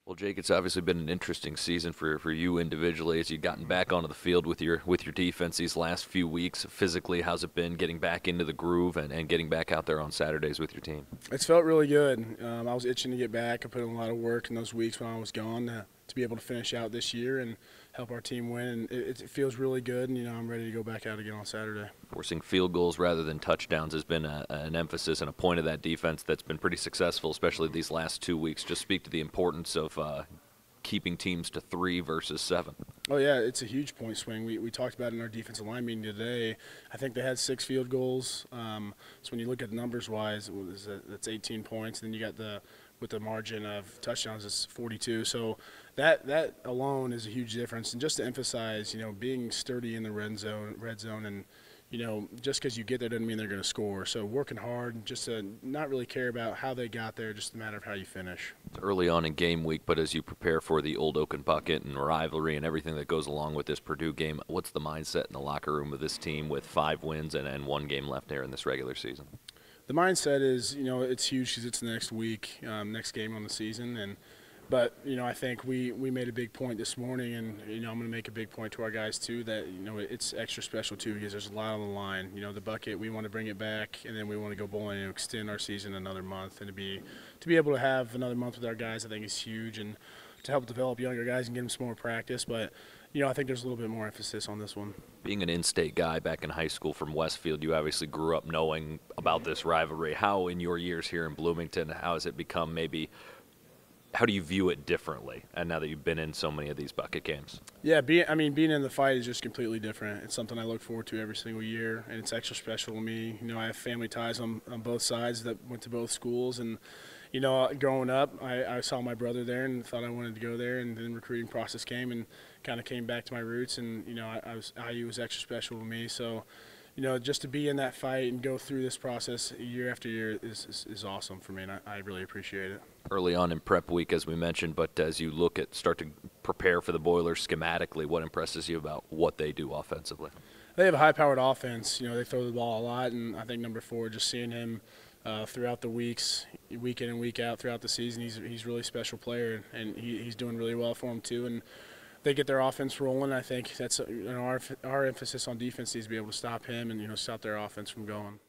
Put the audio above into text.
Well, Jake, it's obviously been an interesting season for you individually as you've gotten back onto the field with your defense these last few weeks. Physically, how's it been getting back into the groove and getting back out there on Saturdays with your team? It's felt really good. I was itching to get back. I put in a lot of work in those weeks when I was gone to be able to finish out this year and help our team win. And it feels really good, and I'm ready to go back out again on Saturday. Forcing field goals rather than touchdowns has been an emphasis and a point of that defense that's been pretty successful, especially these last 2 weeks. Just speak to the importance of keeping teams to 3 versus 7. Oh, yeah, it's a huge point swing. We talked about it in our defensive line meeting today. I think they had 6 field goals. So when you look at numbers-wise, that's 18 points. And then you got with the margin of touchdowns, it's 42. So that alone is a huge difference. And just to emphasize, being sturdy in the red zone, and just because you get there doesn't mean they're going to score. So working hard, just to not really care about how they got there, just a matter of how you finish. It's early on in game week, but as you prepare for the Old Oaken Bucket and rivalry and everything that goes along with this Purdue game, what's the mindset in the locker room of this team with 5 wins and 1 game left there in this regular season? The mindset is, it's huge because it's the next week, next game on the season, But I think we made a big point this morning, and I'm going to make a big point to our guys too that it's extra special too because there's a lot on the line. The bucket, we want to bring it back, and then we want to go bowling and extend our season another month. And to be able to have another month with our guys, I think is huge, and to help develop younger guys and give them some more practice. But I think there's a little bit more emphasis on this one. Being an in-state guy back in high school from Westfield, you obviously grew up knowing about this rivalry. How, in your years here in Bloomington, how has it become maybe? How do you view it differently? And now that you've been in so many of these bucket games, yeah, being in the fight is just completely different. It's something I look forward to every single year, and it's extra special to me. I have family ties on both sides that went to both schools, and growing up, I saw my brother there and thought I wanted to go there, and then the recruiting process came and kind of came back to my roots, and IU was extra special to me. So, just to be in that fight and go through this process year after year is awesome for me, and I really appreciate it. Early on in prep week, as we mentioned, but as you start to prepare for the Boilers schematically, what impresses you about what they do offensively? They have a high-powered offense. They throw the ball a lot, and I think number 4, just seeing him throughout the weeks, week in and week out throughout the season, he's a really special player, and he's doing really well for them too. And they get their offense rolling. I think that's our emphasis on defense needs to be able to stop him and stop their offense from going.